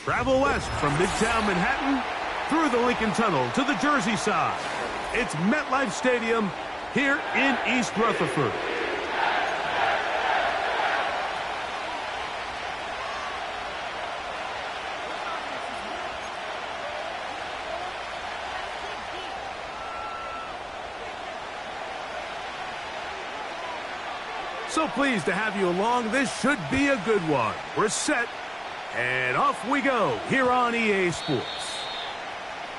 Travel west from Midtown Manhattan through the Lincoln Tunnel to the Jersey side. It's MetLife Stadium here in East Rutherford. So pleased to have you along. This should be a good one. We're set, and off we go here on EA Sports.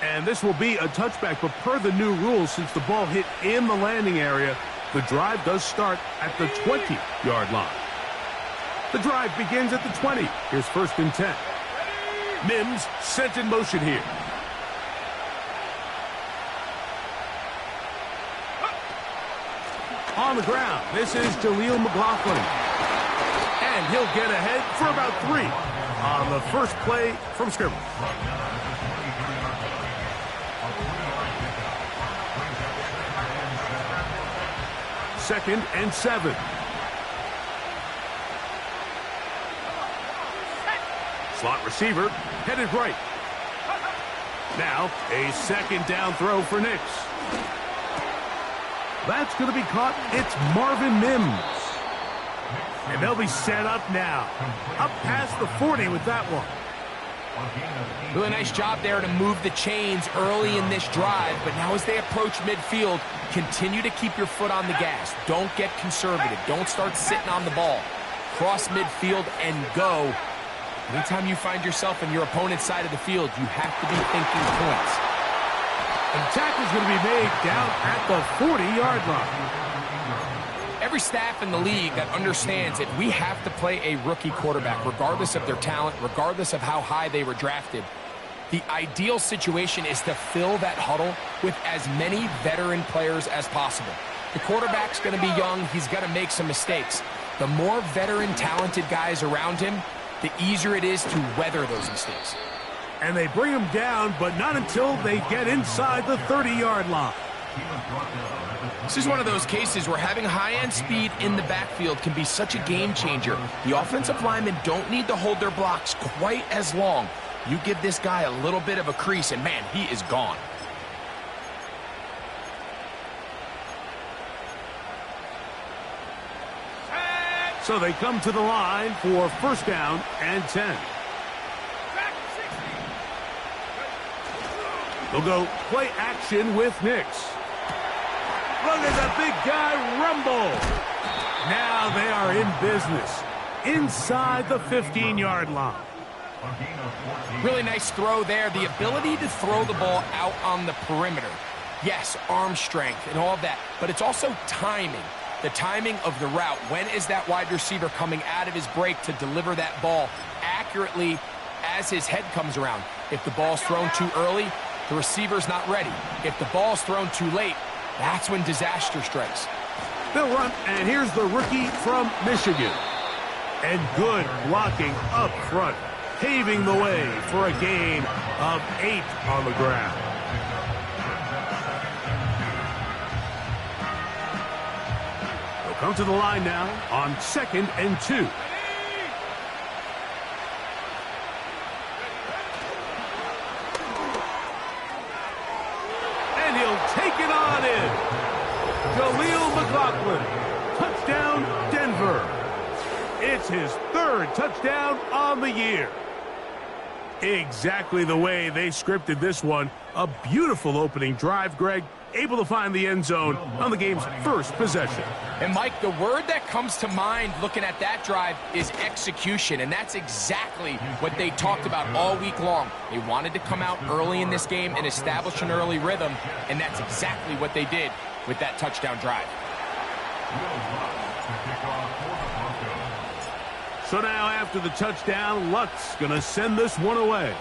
And this will be a touchback, but per the new rules, since the ball hit in the landing area, the drive does start at the 20-yard line. The drive begins at the 20. Here's 1st and 10. Mims sent in motion here. On the ground, this is Jaleel McLaughlin. And he'll get ahead for about 3 on the first play from scrimmage. Second and 7. Slot receiver headed right. Now a 2nd down throw for Nix. That's going to be caught. It's Marvin Mims. And they'll be set up now. Up past the 40 with that one. Really nice job there to move the chains early in this drive. But now as they approach midfield, continue to keep your foot on the gas. Don't get conservative. Don't start sitting on the ball. Cross midfield and go. Anytime you find yourself on your opponent's side of the field, you have to be thinking points. And the tackle's going to be made down at the 40-yard line. Every staff in the league that understands that we have to play a rookie quarterback, regardless of their talent, regardless of how high they were drafted. The ideal situation is to fill that huddle with as many veteran players as possible. The quarterback's going to be young. He's going to make some mistakes. The more veteran, talented guys around him, the easier it is to weather those mistakes. And they bring him down, but not until they get inside the 30-yard line. This is one of those cases where having high-end speed in the backfield can be such a game changer. The offensive linemen don't need to hold their blocks quite as long. You give this guy a little bit of a crease, and man, he is gone. So they come to the line for 1st down and 10. They'll go play action with Nix. Look at that big guy rumble. Now they are in business inside the 15-yard line. Really nice throw there. The ability to throw the ball out on the perimeter. Yes, arm strength and all of that, but it's also timing. The timing of the route. When is that wide receiver coming out of his break to deliver that ball accurately as his head comes around? If the ball's thrown too early, the receiver's not ready. If the ball's thrown too late, that's when disaster strikes. They'll run, and here's the rookie from Michigan. And good blocking up front, paving the way for a gain of 8 on the ground. They'll come to the line now on 2nd and 2. And he'll take it on in. Jaleel McLaughlin, touchdown Denver. It's his 3rd touchdown on the year. Exactly the way they scripted this one. A beautiful opening drive, Greg. Able to find the end zone on the game's first possession. And Mike, the word that comes to mind looking at that drive is execution, and that's exactly what they talked about all week long. They wanted to come out early in this game and establish an early rhythm, and that's exactly what they did with that touchdown drive. So now after the touchdown, Luck's going to send this one away.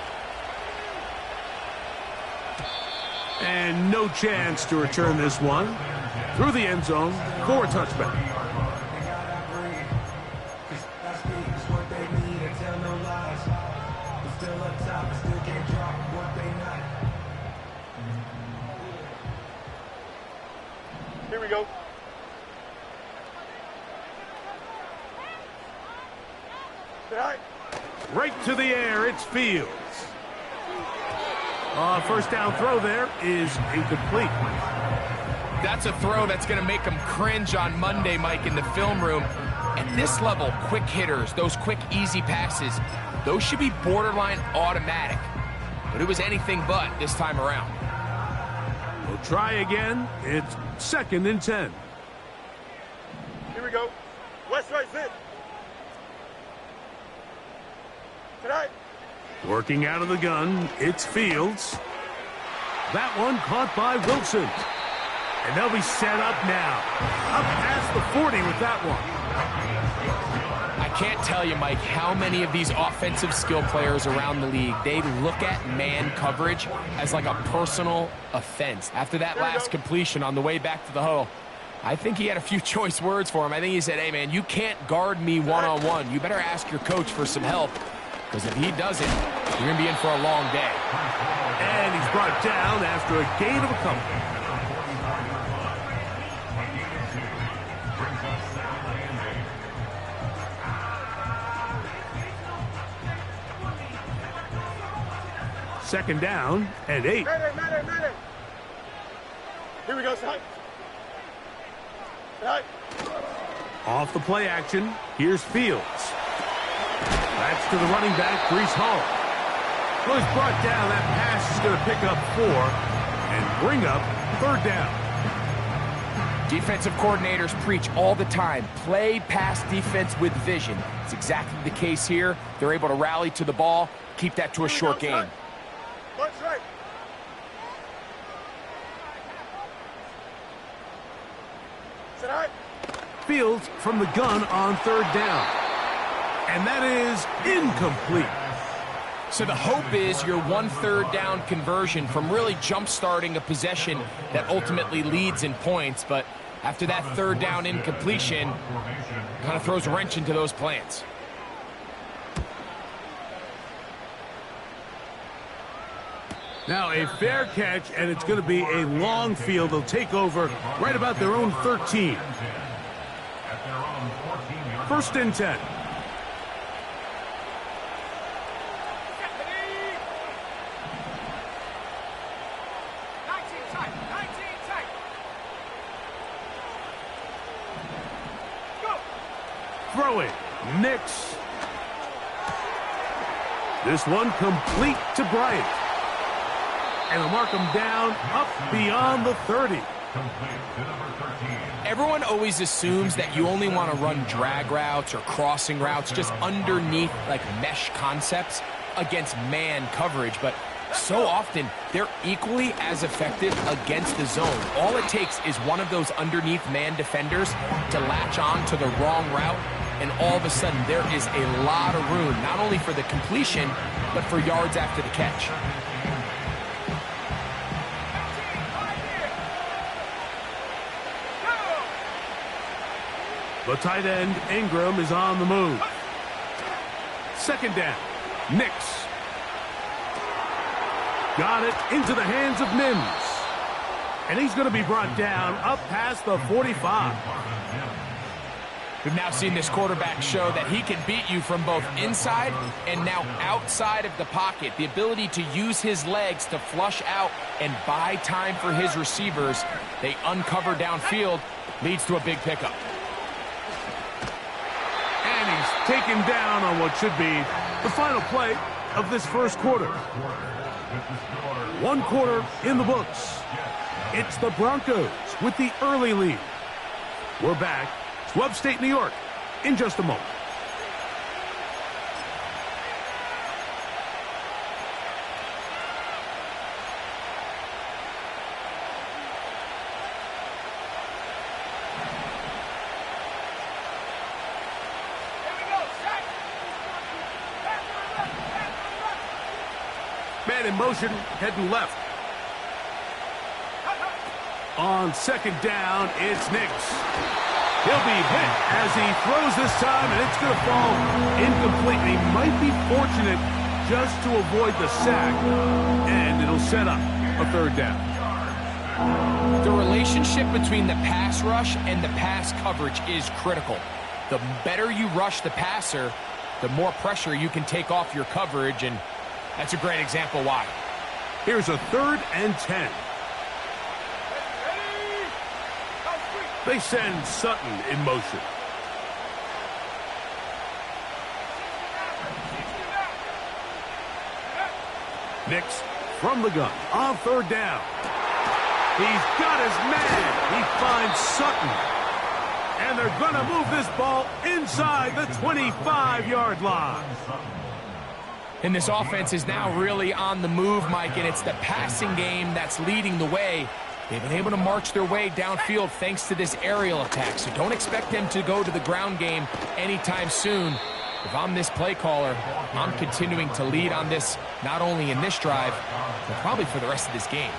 And no chance to return this one through the end zone for a touchback. Here we go. All right. Right to the air, it's Fields. First down throw there is incomplete. That's a throw that's going to make them cringe on Monday, Mike, in the film room. At this level, quick hitters, those quick, easy passes, those should be borderline automatic. But it was anything but this time around. We'll try again. It's 2nd and 10. Here we go. West right fit. Tonight. Working out of the gun, it's Fields. That one caught by Wilson. And they'll be set up now. Up past the 40 with that one. I can't tell you, Mike, how many of these offensive skill players around the league, they look at man coverage as like a personal offense. After that last completion on the way back to the huddle, I think he had a few choice words for him. I think he said, hey, man, you can't guard me one-on-one. You better ask your coach for some help, because if he doesn't, you're going to be in for a long day. And he's brought down after a gain of a couple. Second down and 8. Matter. Here we go, son. Right. Off the play action, here's Fields. That's to the running back, Breece Hall. Well, he's brought down. That pass is going to pick up 4 and bring up 3rd down. Defensive coordinators preach all the time, play pass defense with vision. It's exactly the case here. They're able to rally to the ball, keep that to a short game. Punch right. Sit right. Fields from the gun on 3rd down. And that is incomplete. So the hope is your 1/3 down conversion from really jump-starting a possession that ultimately leads in points. But after that 3rd down incompletion, kind of throws a wrench into those plans. Now a fair catch, and it's going to be a long field. They'll take over right about their own 13. 1st and 10. Throw it. Nix. This one complete to Bryant. And they'll mark him down up beyond the 30. Everyone always assumes that you only want to run drag routes or crossing routes just underneath like mesh concepts against man coverage, but so often they're equally as effective against the zone. All it takes is one of those underneath man defenders to latch on to the wrong route, and all of a sudden there is a lot of room, not only for the completion, but for yards after the catch. The tight end, Ingram, is on the move. 2nd down. Nix. Got it into the hands of Mims. And he's going to be brought down up past the 45. We've now seen this quarterback show that he can beat you from both inside and now outside of the pocket. The ability to use his legs to flush out and buy time for his receivers. They uncover downfield, leads to a big pickup. And he's taken down on what should be the final play of this 1st quarter. 1 quarter in the books. It's the Broncos with the early lead. We're back to upstate New York in just a moment. Man in motion, heading left. On 2nd down, it's Nix. He'll be hit as he throws this time, and it's going to fall incomplete. He might be fortunate just to avoid the sack, and it'll set up a 3rd down. The relationship between the pass rush and the pass coverage is critical. The better you rush the passer, the more pressure you can take off your coverage, and that's a great example why. Here's a 3rd and 10. They send Sutton in motion. Nix from the gun on 3rd down. He's got his man. He finds Sutton. And they're going to move this ball inside the 25-yard line. And this offense is now really on the move, Mike, and it's the passing game that's leading the way. They've been able to march their way downfield thanks to this aerial attack, so don't expect them to go to the ground game anytime soon. If I'm this play caller, I'm continuing to lead on this, not only in this drive, but probably for the rest of this game.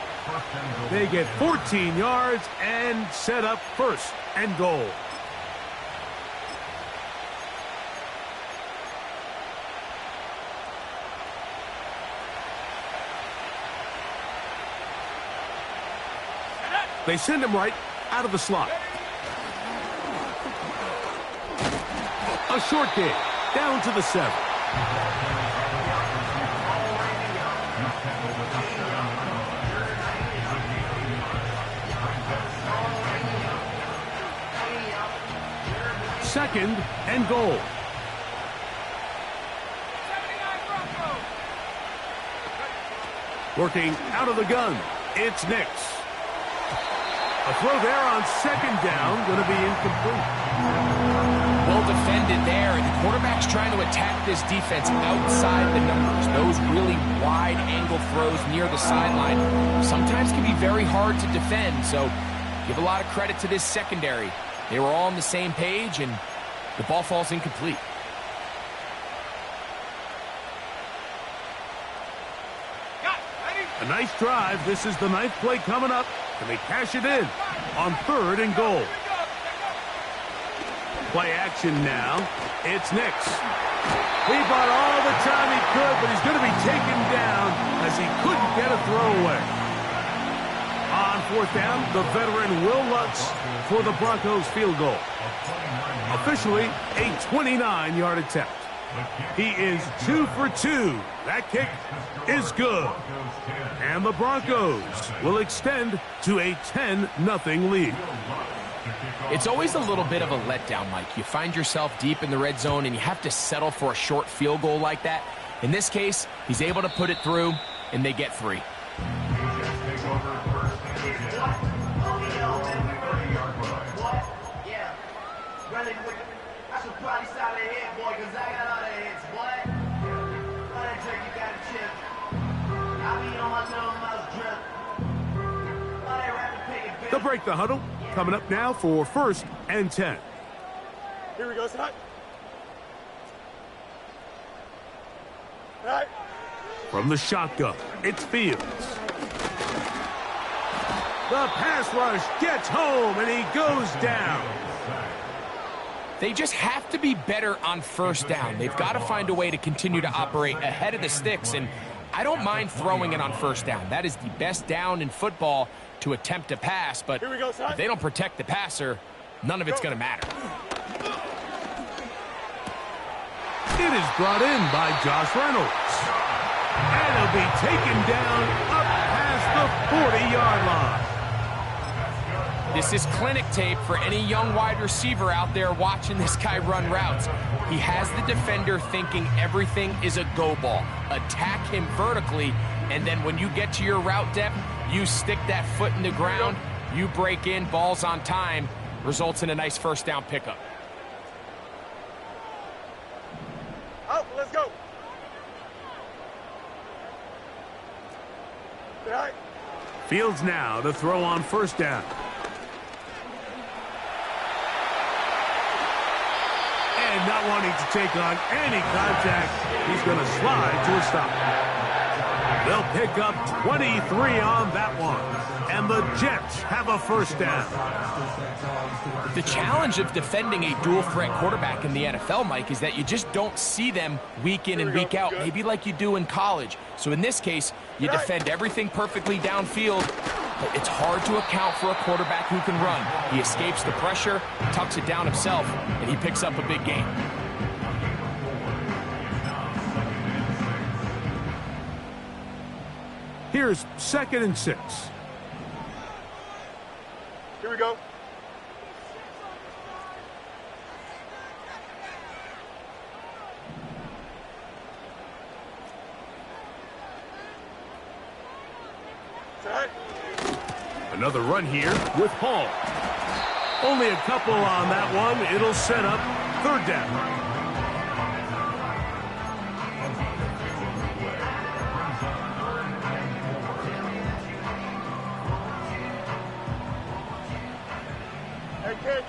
They get 14 yards and set up 1st and goal. They send him right out of the slot. A short game, down to the 7. Second and goal. Working out of the gun, it's Nix. A throw there on 2nd down, going to be incomplete. Well defended there, and the quarterback's trying to attack this defense outside the numbers. Those really wide-angle throws near the sideline sometimes can be very hard to defend, so give a lot of credit to this secondary. They were all on the same page, and the ball falls incomplete. A nice drive. This is the 9th play coming up. Can they cash it in on 3rd and goal? Play action now. It's Nix. He bought all the time he could, but he's going to be taken down as he couldn't get a throw away. On 4th down, the veteran Will Lutz for the Broncos field goal. Officially a 29-yard attempt. He is 2 for 2. That kick is good. And the Broncos will extend to a 10-0 lead. It's always a little bit of a letdown, Mike. You find yourself deep in the red zone and you have to settle for a short field goal like that. In this case, he's able to put it through, and they get 3. They'll break the huddle. Coming up now for 1st and 10. Here we go, Scott. All right. From the shotgun, it's Fields. The pass rush gets home, and he goes down. They just have to be better on 1st down. They've got to find a way to continue to operate ahead of the sticks, and I don't mind throwing it on 1st down. That is the best down in football to attempt a pass, but if they don't protect the passer, none of it's going to matter. It is brought in by Josh Reynolds. And he'll be taken down up past the 40-yard line. This is clinic tape for any young wide receiver out there watching this guy run routes. He has the defender thinking everything is a go ball. Attack him vertically, and then when you get to your route depth, you stick that foot in the ground, you break in, balls on time, results in a nice 1st down pickup. Oh, let's go. All right. Fields now to throw on 1st down. And not wanting to take on any contact, he's going to slide to a stop. They'll pick up 23 on that one. And the Jets have a 1st down. The challenge of defending a dual-threat quarterback in the NFL, Mike, is that you just don't see them week in and week out, maybe like you do in college. So in this case, you defend everything perfectly downfield, but it's hard to account for a quarterback who can run. He escapes the pressure, tucks it down himself, and he picks up a big gain. Here's 2nd and 6. Here we go. Set. Another run here with Hall. Only a couple on that one. It'll set up 3rd down.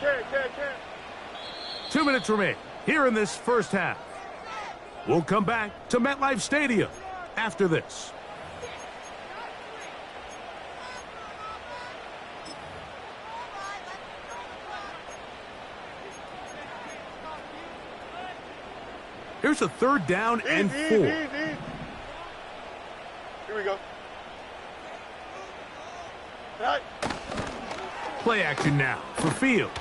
Can't. 2 minutes remain here in this first half. We'll come back to MetLife Stadium after this. Here's a 3rd down and 4. Here we go. Set. Play action now for Fields.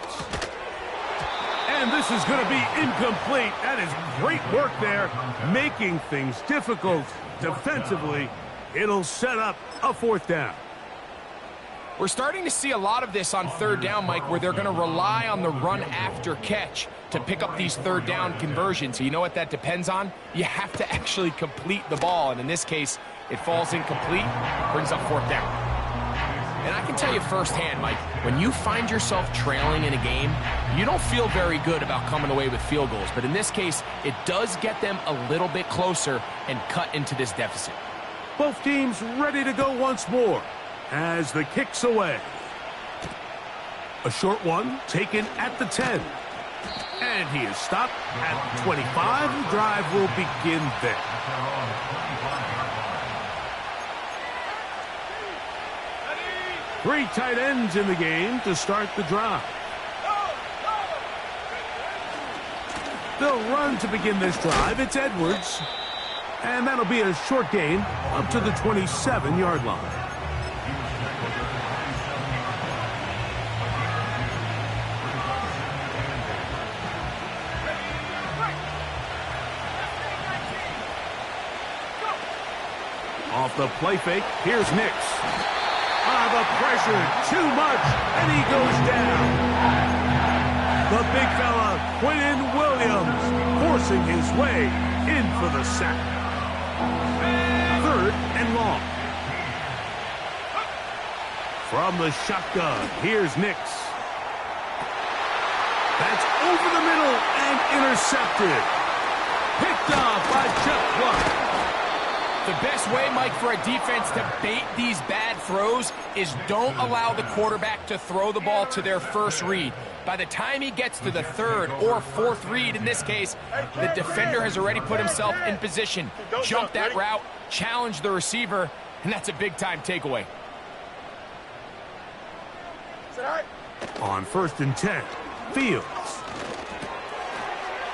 And this is going to be incomplete. That is great work there, making things difficult defensively. It'll set up a 4th down. We're starting to see a lot of this on 3rd down, Mike, where they're going to rely on the run after catch to pick up these 3rd down conversions. You know what that depends on? You have to actually complete the ball, and in this case, it falls incomplete, brings up 4th down. And I can tell you firsthand, Mike, when you find yourself trailing in a game, you don't feel very good about coming away with field goals. But in this case, it does get them a little bit closer and cut into this deficit. Both teams ready to go once more as the kick's away. A short one taken at the 10. And he is stopped at the 25. The drive will begin there. Three tight ends in the game to start the drive. They'll run to begin this drive. It's Edwards. And that'll be a short gain up to the 27-yard line. Off the play fake, here's Nix. The pressure, too much, and he goes down. The big fella, Quentin Williams, forcing his way in for the sack. 3rd and long. From the shotgun, here's Nix. That's over the middle and intercepted. Picked off by Chuck Clark. The best way, Mike, for a defense to bait these bad throws is don't allow the quarterback to throw the ball to their first read. By the time he gets to the 3rd or 4th read, in this case, the defender has already put himself in position, jumped that route, challenged the receiver, and that's a big-time takeaway. On 1st and 10, Fields.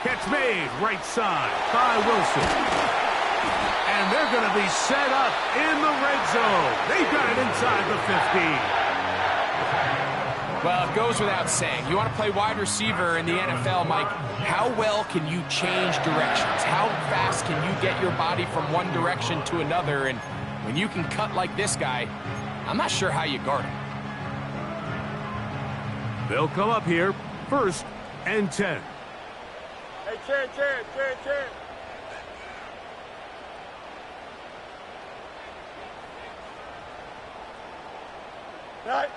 Catch made right side by Wilson. And they're going to be set up in the red zone. They've got it inside the 15. Well, it goes without saying. You want to play wide receiver in the NFL, Mike, how well can you change directions? How fast can you get your body from one direction to another? And when you can cut like this guy, I'm not sure how you guard him. They'll come up here, 1st and 10. Hey, Chan. Right.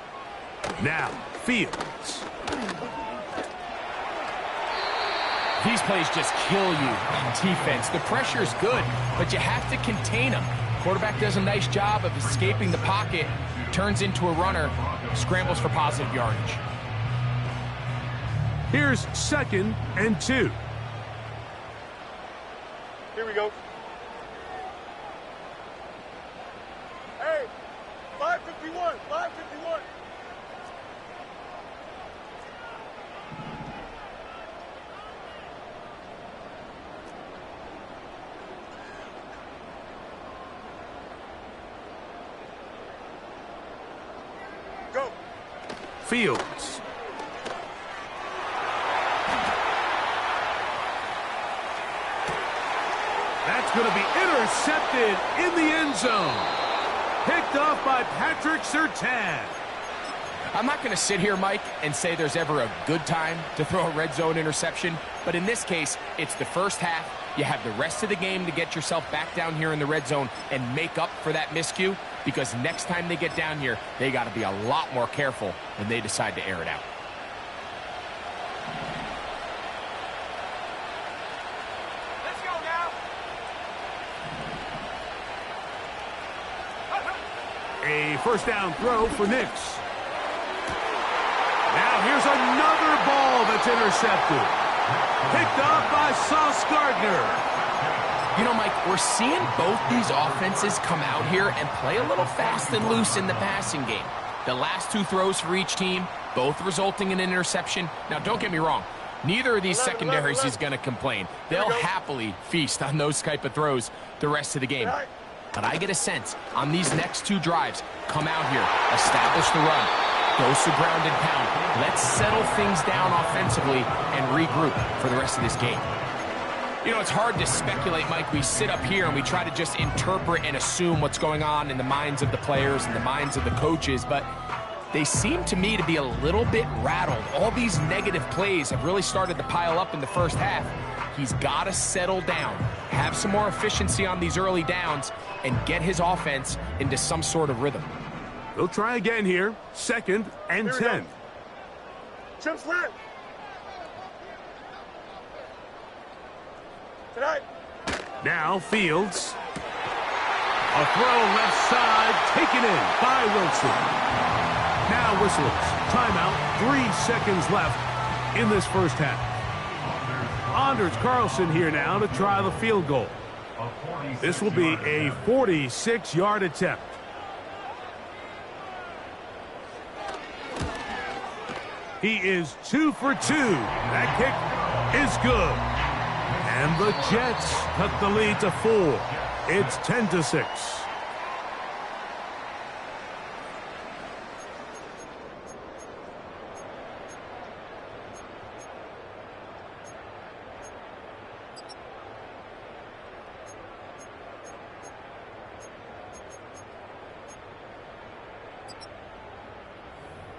Now, Fields. These plays just kill you on defense. The pressure is good, but you have to contain them. Quarterback does a nice job of escaping the pocket, turns into a runner, scrambles for positive yardage. Here's 2nd and 2. Here we go. Hey, 551. Go. Fields. That's going to be intercepted in the end zone. Picked off by Patrick Surtain. I'm not going to sit here, Mike, and say there's ever a good time to throw a red zone interception, but in this case, it's the first half. You have the rest of the game to get yourself back down here in the red zone and make up for that miscue, because next time they get down here, they got to be a lot more careful when they decide to air it out. Let's go now. A first down throw for Nix. Now here's another ball that's intercepted. Picked off by Sauce Gardner. You know, Mike, we're seeing both these offenses come out here and play a little fast and loose in the passing game. The last two throws for each team, both resulting in an interception. Now, don't get me wrong. Neither of these secondaries is going to complain. They'll happily feast on those type of throws the rest of the game. But I get a sense on these next two drives, come out here, establish the run, goes to ground and pound. Let's settle things down offensively and regroup for the rest of this game. You know, it's hard to speculate, Mike. We sit up here and we try to just interpret and assume what's going on in the minds of the players and the minds of the coaches, but they seem to me to be a little bit rattled. All these negative plays have really started to pile up in the first half. He's got to settle down, have some more efficiency on these early downs, and get his offense into some sort of rhythm. They'll try again here. 2nd and 10. Jump slant. Tonight. Now Fields. A throw left side, taken in by Wilson. Now whistles. Timeout. 3 seconds left in this first half. Anders Carlson here now to try the field goal. This will be a 46-yard attempt. He is 2 for 2. That kick is good. And the Jets cut the lead to 4. It's 10-6.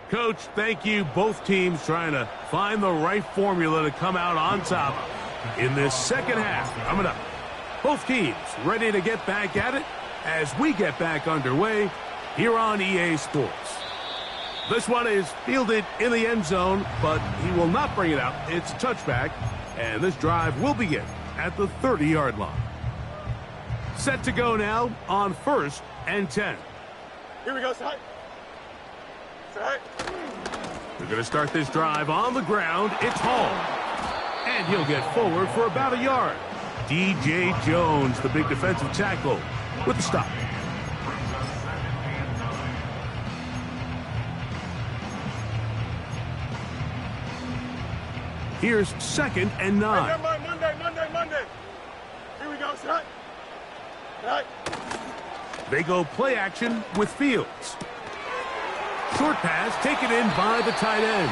Coach, thank you. Both teams trying to find the right formula to come out on top in this second half. Coming up, both teams ready to get back at it as we get back underway here on EA Sports. This one is fielded in the end zone, but he will not bring it out. It's touchback, and this drive will begin at the 30-yard line. Set to go now on 1st and 10. Here we go, side. Side. They're going to start this drive on the ground. It's Hall. And he'll get forward for about a yard. DJ Jones, the big defensive tackle, with the stop. Here's 2nd and 9. Monday. Here we go, side. Side. They go play action with Fields. Short pass taken in by the tight end.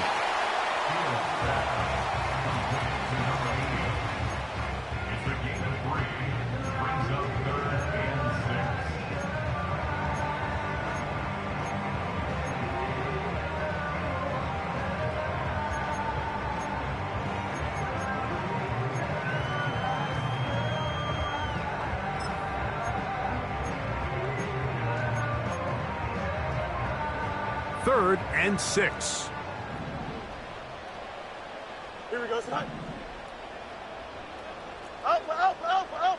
Third and 6. Here we go, side. Alpha.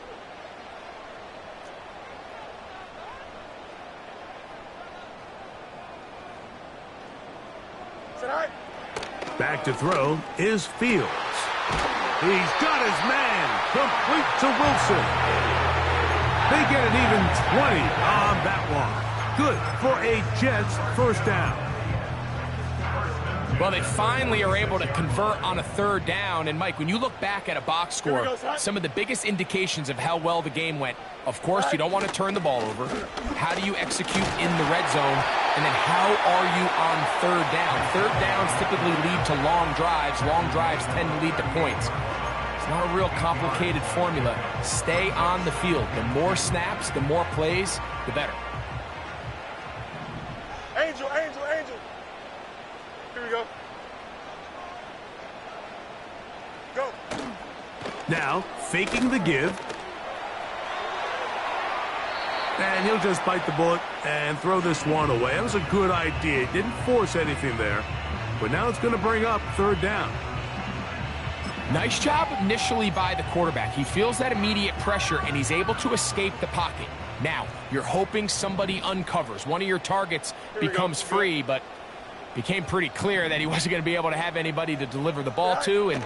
Tonight. Back to throw is Fields. He's got his man. Complete to Wilson. They get an even 20 on that one. Good for a Jets first down. Well, they finally are able to convert on a 3rd down. And, Mike, when you look back at a box score, some of the biggest indications of how well the game went, of course, you don't want to turn the ball over. How do you execute in the red zone? And then how are you on 3rd down? 3rd downs typically lead to long drives. Long drives tend to lead to points. It's not a real complicated formula. Stay on the field. The more snaps, the more plays, the better. Now, faking the give. And he'll just bite the bullet and throw this one away. That was a good idea. Didn't force anything there. But now it's going to bring up third down. Nice job initially by the quarterback. He feels that immediate pressure, and he's able to escape the pocket. Now, you're hoping somebody uncovers. One of your targets becomes free, but became pretty clear that he wasn't going to be able to have anybody to deliver the ball to, and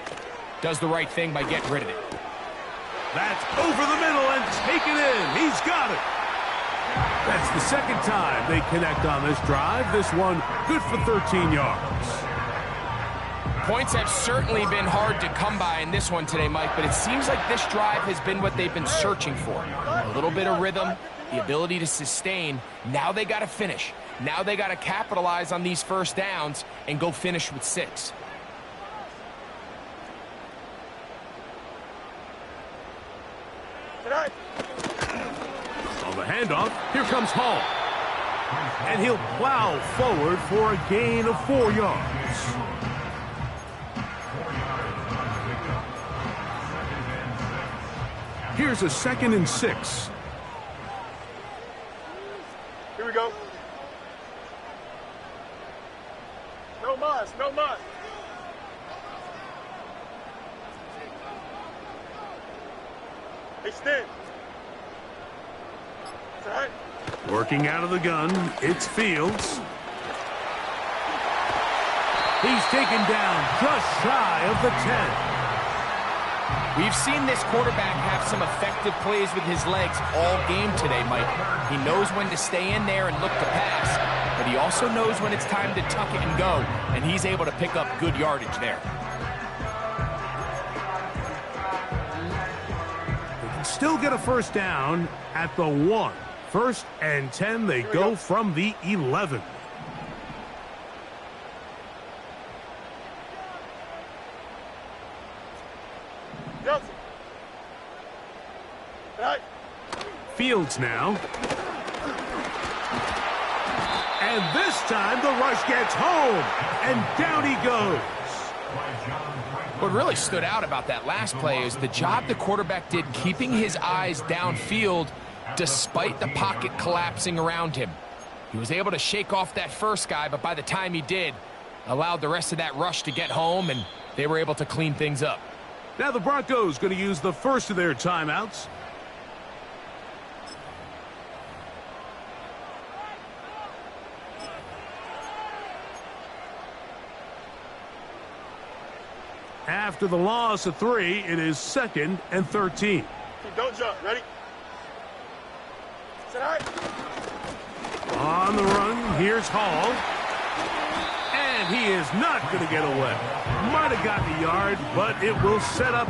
does the right thing by getting rid of it. That's over the middle and taken in. He's got it. That's the second time they connect on this drive. This one good for 13 yards. Points have certainly been hard to come by in this one today, Mike, but it seems like this drive has been what they've been searching for. A little bit of rhythm, the ability to sustain. Now they got to finish. Now they got to capitalize on these first downs and go finish with 6. On the handoff, here comes Hall. And he'll plow forward for a gain of 4 yards. Here's a 2nd and 6. Here we go. No mas, no mas. Extend. It's all right. Working out of the gun, it's Fields. He's taken down just shy of the 10. We've seen this quarterback have some effective plays with his legs all game today, Mike. He knows when to stay in there and look to pass, but he also knows when it's time to tuck it and go, and he's able to pick up good yardage there. They can still get a first down at the 1. 1st and 10, they go from the 11. Fields now. And this time the rush gets home. And down he goes. What really stood out about that last play is the job the quarterback did keeping his eyes downfield despite the pocket collapsing around him. He was able to shake off that first guy, but by the time he did, allowed the rest of that rush to get home, and they were able to clean things up. Now the Broncos going to use the first of their timeouts. After the loss of 3, it is 2nd and 13. Don't jump. Ready? It's all right. On the run, here's Hall. And he is not going to get away. Might have gotten a yard, but it will set up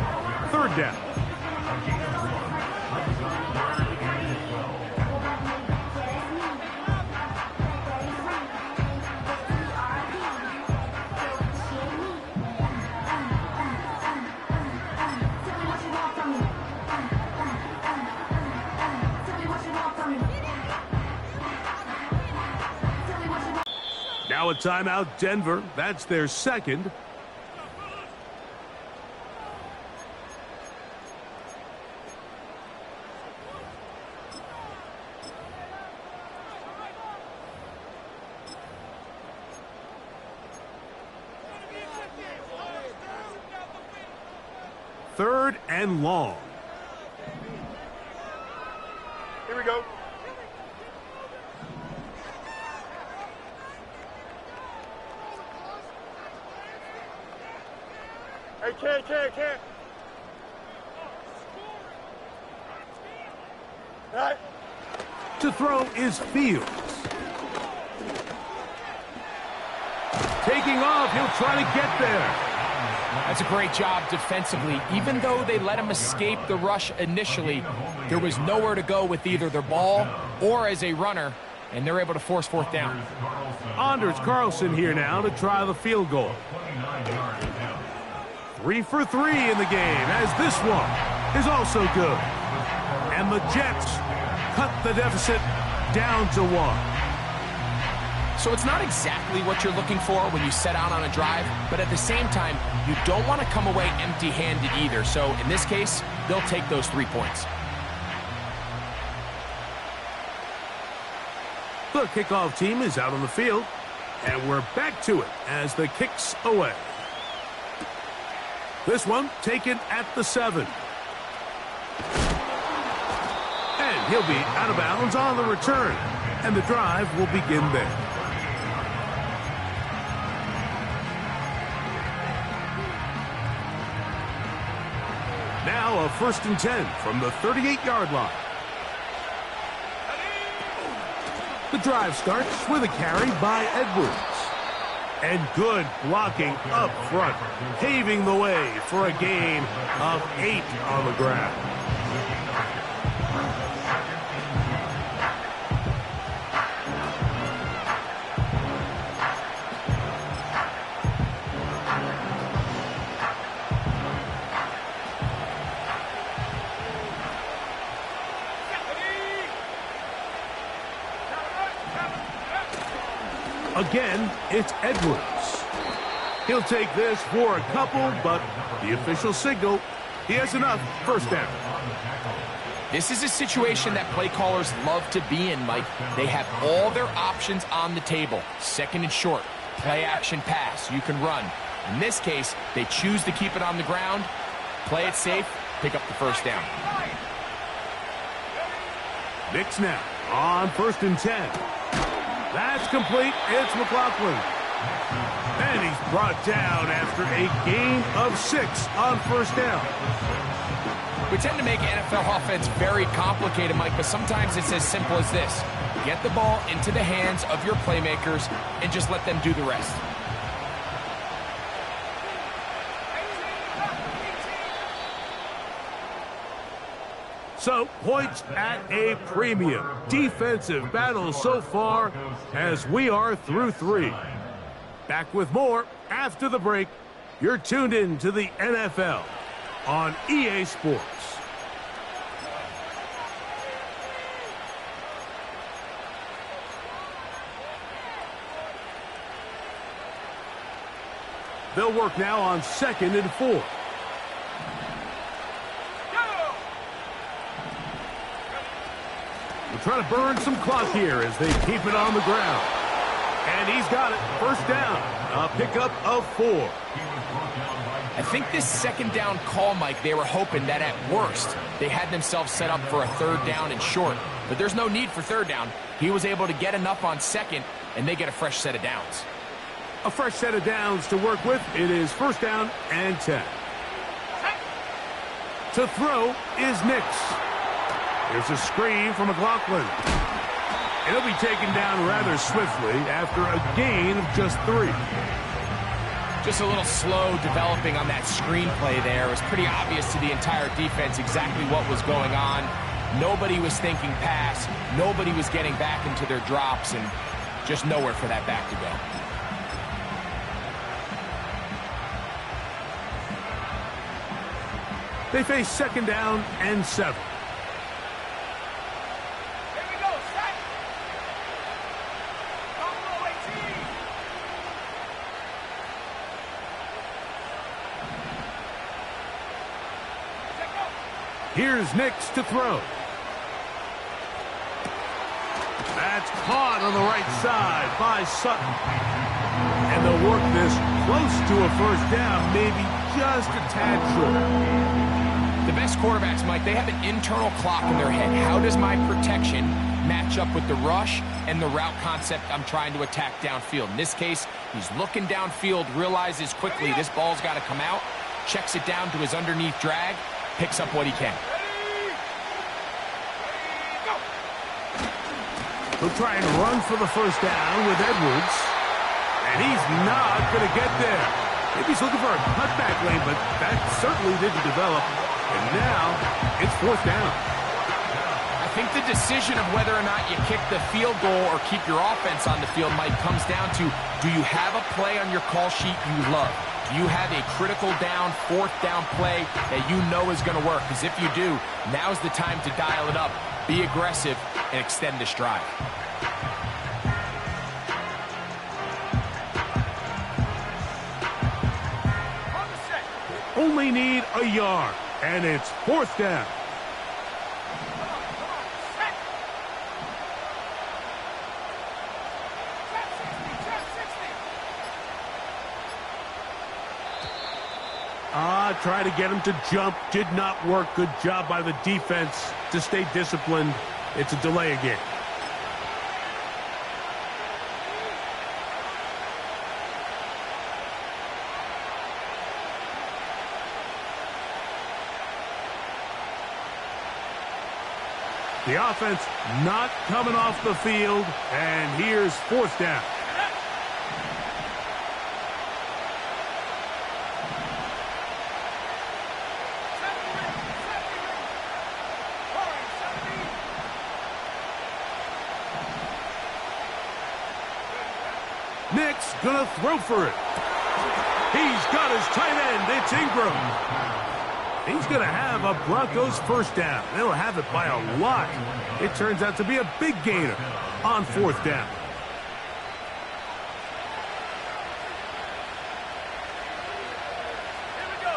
third down. Now a timeout, Denver. That's their 2nd. Third and long. Here we go. Hey, can. All right. To throw is Fields. Taking off, he'll try to get there. That's a great job defensively. Even though they let him escape the rush initially, there was nowhere to go with either their ball or as a runner, and they're able to force 4th down. Anders Carlson here now to try the field goal. 3 for 3 in the game, as this one is also good. And the Jets cut the deficit down to 1. So it's not exactly what you're looking for when you set out on a drive, but at the same time, you don't want to come away empty-handed either. So in this case, they'll take those 3 points. The kickoff team is out on the field, and we're back to it as the kick's away. This one taken at the 7. And he'll be out of bounds on the return, and the drive will begin there. Now a 1st and 10 from the 38-yard line. The drive starts with a carry by Edwards. And good blocking up front, paving the way for a gain of 8 on the ground. Again, it's Edwards. He'll take this for a couple, but the official signal, he has enough. 1st down. This is a situation that play callers love to be in, Mike. They have all their options on the table. 2nd and short, play action pass, you can run. In this case, they choose to keep it on the ground, play it safe, pick up the 1st down. Knicks now on 1st and 10. That's complete. It's McLaughlin. And he's brought down after a gain of 6 on 1st down. We tend to make NFL offense very complicated, Mike, but sometimes it's as simple as this. Get the ball into the hands of your playmakers and just let them do the rest. So, points at a premium. Defensive battle so far as we are through 3. Back with more after the break. You're tuned in to the NFL on EA Sports. They'll work now on 2nd and 4. We'll try to burn some clock here as they keep it on the ground. And he's got it. 1st down. A pickup of 4. I think this 2nd down call, Mike, they were hoping that at worst they had themselves set up for a 3rd down and short. But there's no need for 3rd down. He was able to get enough on 2nd, and they get a fresh set of downs. A fresh set of downs to work with. It is 1st down and 10. To throw is Nix. There's a screen from McLaughlin. It'll be taken down rather swiftly after a gain of just 3. Just a little slow developing on that screenplay there. It was pretty obvious to the entire defense exactly what was going on. Nobody was thinking pass. Nobody was getting back into their drops, and just nowhere for that back to go. They face 2nd down and 7. Here's Nix to throw. That's caught on the right side by Sutton. And they'll work this close to a 1st down, maybe just a tad short. The best quarterbacks, Mike, they have an internal clock in their head. How does my protection match up with the rush and the route concept I'm trying to attack downfield? In this case, he's looking downfield, realizes quickly this ball's got to come out, checks it down to his underneath drag, picks up what he can. He'll try and run for the 1st down with Edwards. And he's not going to get there. Maybe he's looking for a cutback lane, but that certainly didn't develop. And now it's 4th down. I think the decision of whether or not you kick the field goal or keep your offense on the field, Mike, comes down to, do you have a play on your call sheet you love? Do you have a critical down, 4th down play that you know is going to work? Because if you do, now's the time to dial it up, be aggressive, and extend this drive. only need a yard, and it's 4th down. Try to get him to jump. Did not work. Good job by the defense to stay disciplined. It's a delay again. The offense not coming off the field, and here's 4th down. Nick's gonna throw for it. He's got his tight end. It's Ingram. He's gonna have a Broncos 1st down. They'll have it by a lot. It turns out to be a big gainer on 4th down. Here we go.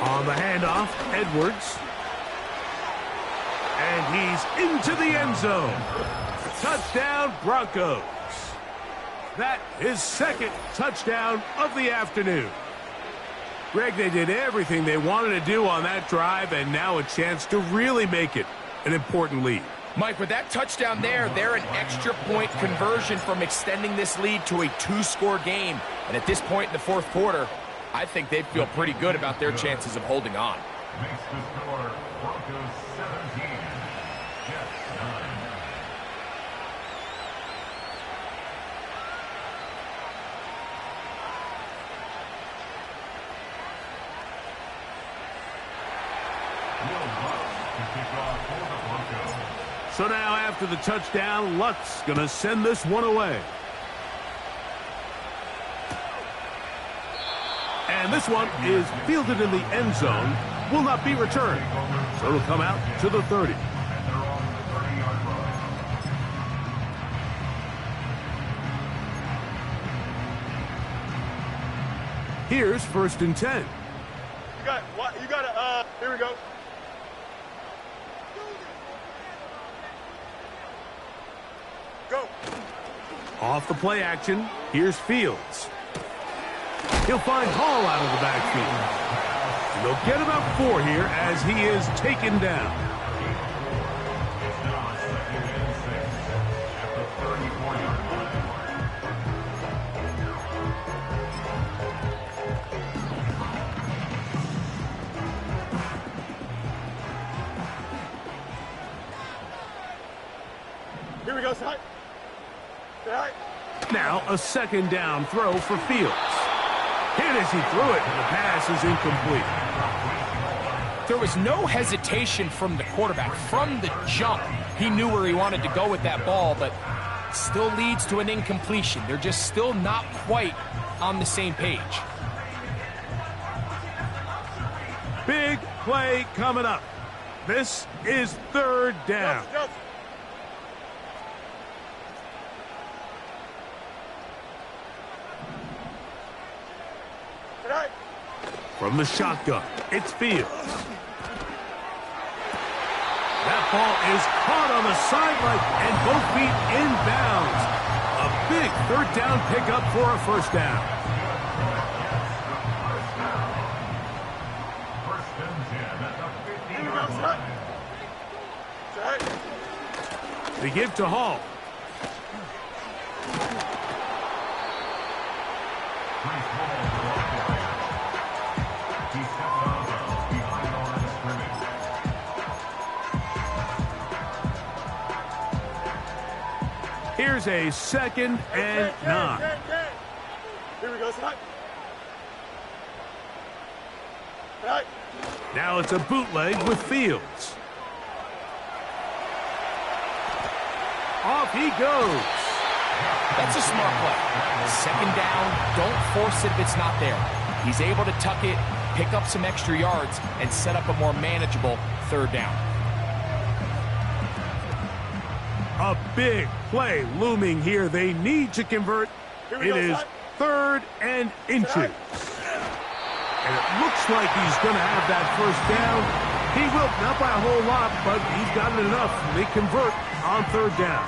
On the handoff, Edwards. And he's into the end zone. Touchdown, Broncos. That is 2nd touchdown of the afternoon. Greg, they did everything they wanted to do on that drive, and now a chance to really make it an important lead. Mike, with that touchdown there, they're an extra point conversion from extending this lead to a 2-score game. And at this point in the 4th quarter, I think they feel pretty good about their chances of holding on. Makes the score Broncos 17, Jets 9. So now after the touchdown, Luck's going to send this one away. And this one is fielded in the end zone, will not be returned. So it'll come out to the 30. Here's 1st and 10. You got to, here we go. Go. Off the play action, here's Fields. He'll find Hall out of the backfield. And they'll get about 4 here as he is taken down. It's now 2nd and 6 at the 34-yard line. Here we go, Sai. Sai. Now a 2nd down throw for Fields. Hit as he threw it, and the pass is incomplete. There was no hesitation from the quarterback. From the jump, he knew where he wanted to go with that ball, but still leads to an incompletion. They're just still not quite on the same page. Big play coming up. This is 3rd down. From the shotgun, it's Fields. That ball is caught on the sideline, and both feet inbounds. A big 3rd down pickup for a 1st down. 1st and 10 at the 50-yard line. They give to Hall. Here's a 2nd and 9. Here we go, Sai. Now it's a bootleg with Fields. Off he goes. That's a smart play. 2nd down, don't force it if it's not there. He's able to tuck it, pick up some extra yards, and set up a more manageable 3rd down. A big play looming here. They need to convert. It is 3rd and inches. And it looks like he's going to have that first down. He will, not by a whole lot, but he's got it enough. They convert on third down.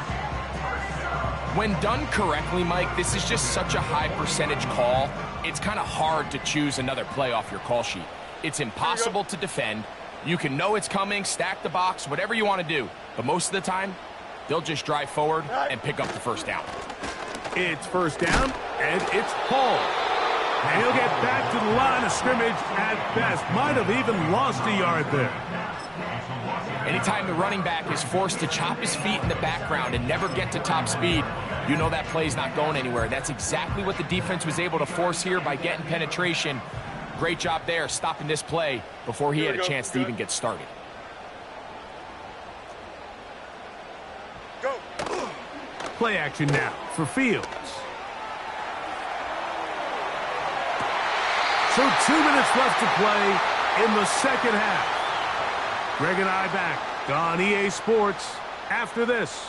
When done correctly, Mike, this is just such a high percentage call. It's kind of hard to choose another play off your call sheet. It's impossible to defend. You can know it's coming, stack the box, whatever you want to do. But most of the time, they'll just drive forward and pick up the first down. It's first down, and it's Paul. And he'll get back to the line of scrimmage at best. Might have even lost a yard there. Anytime the running back is forced to chop his feet in the background and never get to top speed, you know that play's not going anywhere. That's exactly what the defense was able to force here by getting penetration. Great job there, stopping this play before he had a chance to even get started. Go. Play action now for Fields. So 2 minutes left to play in the second half. Greg and I back on EA Sports after this.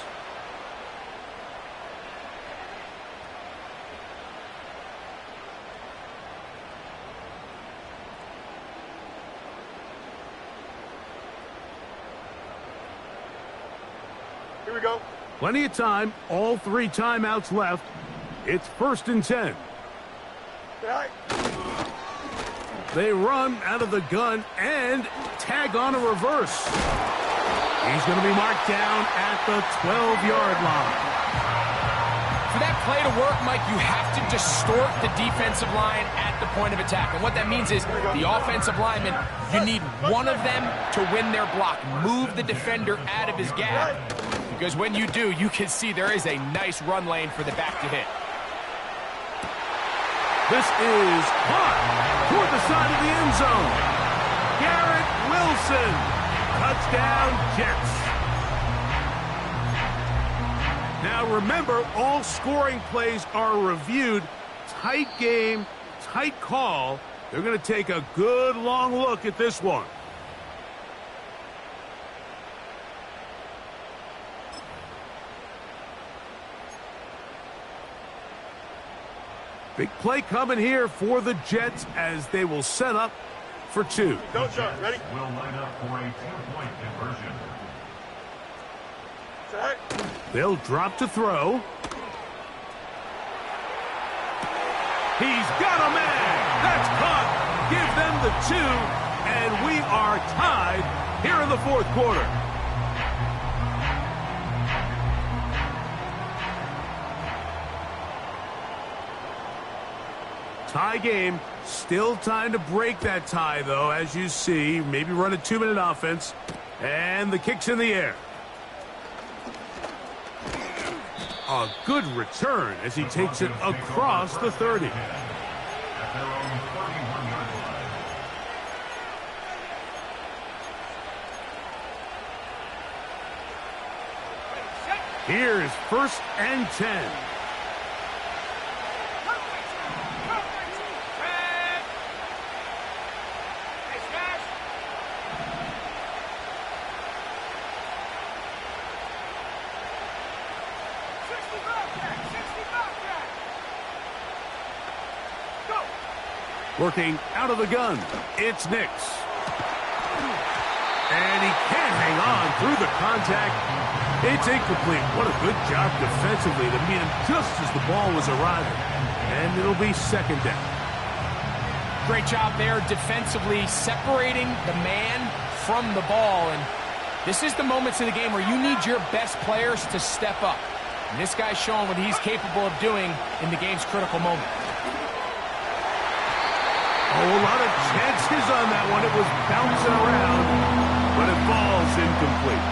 Here we go. Plenty of time, all 3 timeouts left. It's 1st and 10. Right. They run out of the gun and tag on a reverse. He's going to be marked down at the 12-yard line. For that play to work, Mike, you have to distort the defensive line at the point of attack. And what that means is the offensive lineman, you need one of them to win their block. Move the defender out of his gap. Because when you do, you can see there is a nice run lane for the back to hit. This is caught toward the side of the end zone. Garrett Wilson. Touchdown, Jets. Now remember, all scoring plays are reviewed. Tight game, tight call. They're going to take a good long look at this one. Big play coming here for the Jets as they will set up for 2. Don't start. Ready? Will line up for a 2-point conversion. Set. They'll drop to throw. He's got a man. That's caught. Give them the 2, and we are tied here in the 4th quarter. Tie game. Still time to break that tie, though, as you see. Maybe run a 2-minute offense. And the kick's in the air. A good return as he takes it across the 30. At their own 31-yard line. Here's 1st and 10. Working out of the gun, it's Nix. And he can't hang on through the contact. It's incomplete. What a good job defensively to meet him just as the ball was arriving. And it'll be 2nd down. Great job there defensively, separating the man from the ball. And this is the moments in the game where you need your best players to step up. And this guy's showing what he's capable of doing in the game's critical moment. Oh, a lot of chances on that one. It was bouncing around, but it falls incomplete.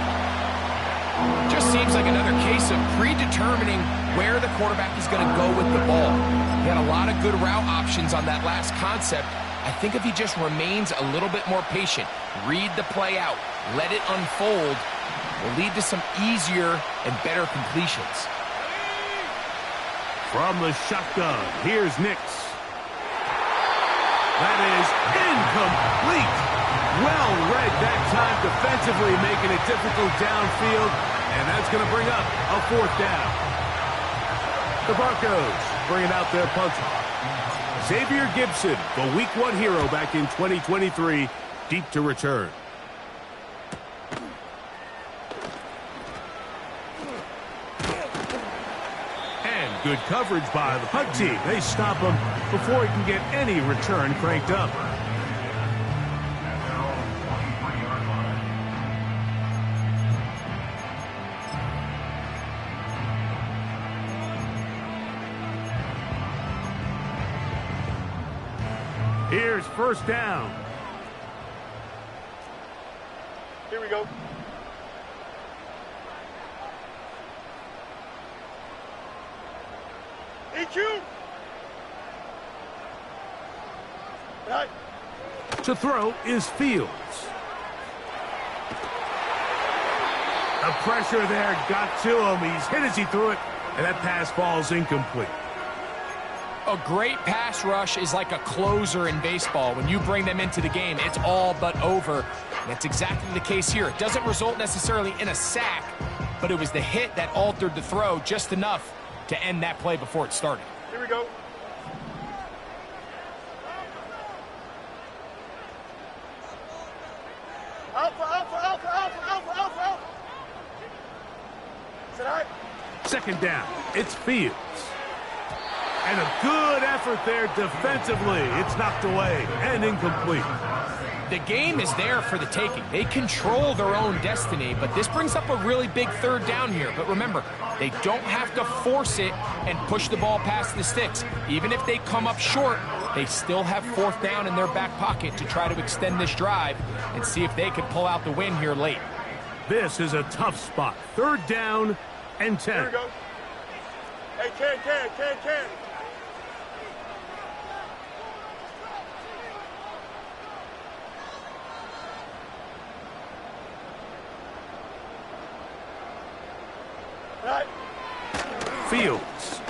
Just seems like another case of predetermining where the quarterback is going to go with the ball. He had a lot of good route options on that last concept. I think if he just remains a little bit more patient, read the play out, let it unfold, will lead to some easier and better completions. From the shotgun, here's Nix. That is incomplete. Well read that time defensively, making it difficult downfield, and that's going to bring up a 4th down. The Broncos bringing out their punter. Xavier Gibson, the Week 1 hero back in 2023, deep to return. And good coverage by the punt team. They stop him before he can get any return cranked up. Here's first down. Here we go. EQ. Right. To throw is Fields. The pressure there got to him. He's hit as he threw it, and that pass falls incomplete. A great pass rush is like a closer in baseball. When you bring them into the game, it's all but over. And that's exactly the case here. It doesn't result necessarily in a sack, but it was the hit that altered the throw just enough to end that play before it started. Here we go. Alpha, alpha, alpha, alpha, alpha, alpha, alpha. Is it all right? Second down, it's Fields. And a good effort there defensively. It's knocked away and incomplete. The game is there for the taking. They control their own destiny, but this brings up a really big third down here. But remember, they don't have to force it and push the ball past the sticks. Even if they come up short, they still have fourth down in their back pocket to try to extend this drive and see if they can pull out the win here late. This is a tough spot. Third down and 10. Here we go. Hey, can. Right. Fields.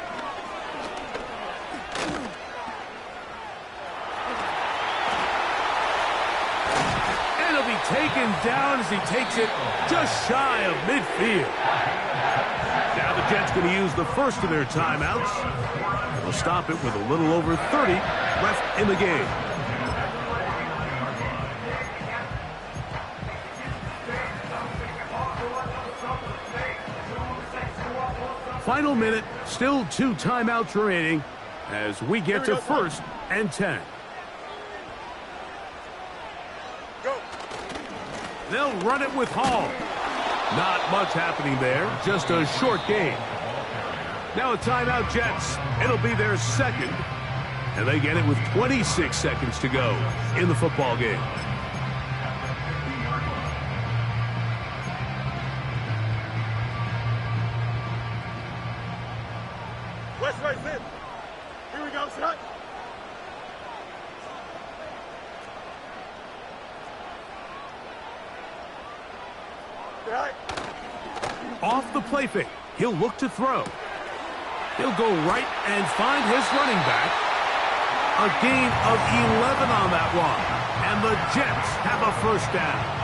And he'll be taken down as he takes it just shy of midfield. Now the Jets going to use the first of their timeouts. They'll stop it with a little over 30 left in the game. Final minute, still 2 timeouts remaining as we get to first and 10. Go. They'll run it with Hall. Not much happening there, just a short game. Now a timeout, Jets. It'll be their second, and they get it with 26 seconds to go in the football game. West right in. Here we go, son. Right. Off the play fake, he'll look to throw. He'll go right and find his running back. A gain of 11 on that one, and the Jets have a first down.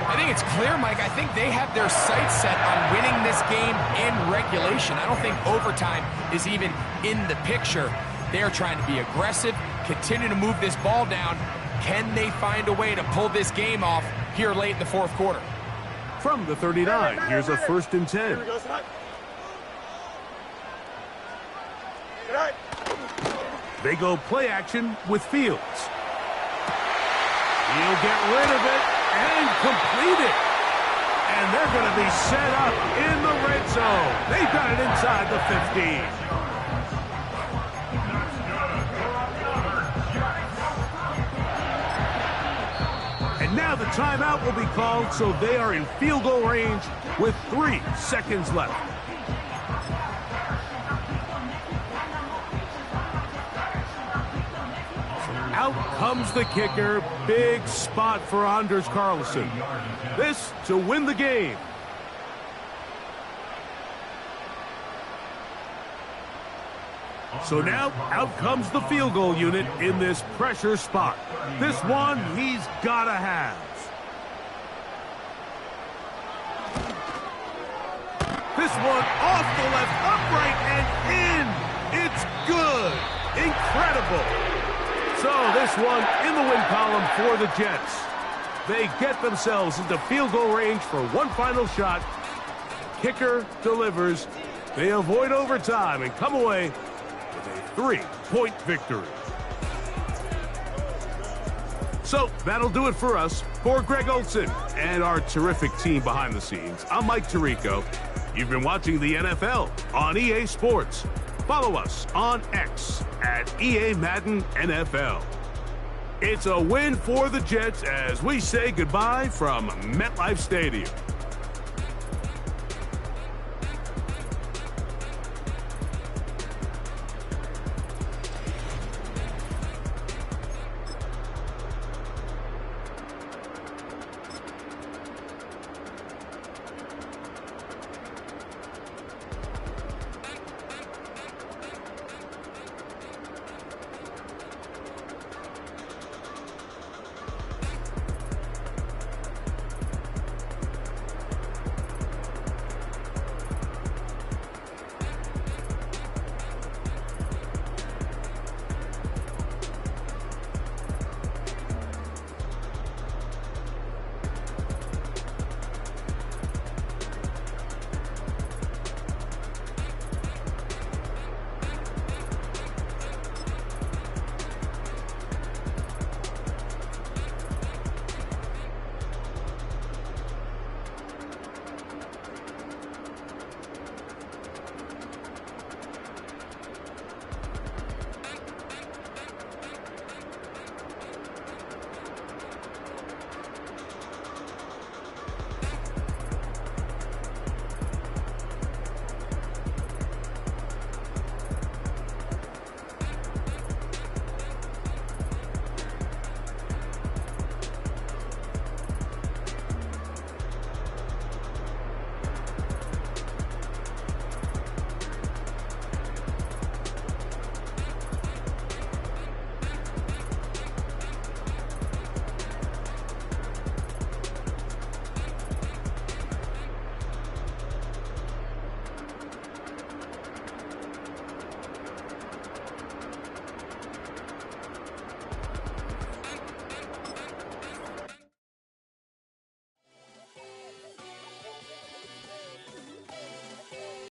I think it's clear, Mike. I think they have their sights set on winning this game in regulation. I don't think overtime is even in the picture. They're trying to be aggressive, continue to move this ball down. Can they find a way to pull this game off here late in the fourth quarter? From the 39, here's a first and 10. Here we go, son. Right. They go play action with Fields. He'll get rid of it and complete it. And they're going to be set up in the red zone. They've got it inside the 15. And now the timeout will be called, so they are in field goal range with 3 seconds left. Out comes the kicker. Big spot for Anders Carlson. This to win the game. So now out comes the field goal unit in this pressure spot. This one he's got to have. This one off the left, upright and in. It's good. Incredible. So this one in the win column for the Jets. They get themselves into field goal range for one final shot. Kicker delivers. They avoid overtime and come away with a 3-point victory. So that'll do it for us. For Greg Olson and our terrific team behind the scenes, I'm Mike Tirico. You've been watching the NFL on EA Sports. Follow us on X at EA Madden NFL. It's a win for the Jets as we say goodbye from MetLife Stadium.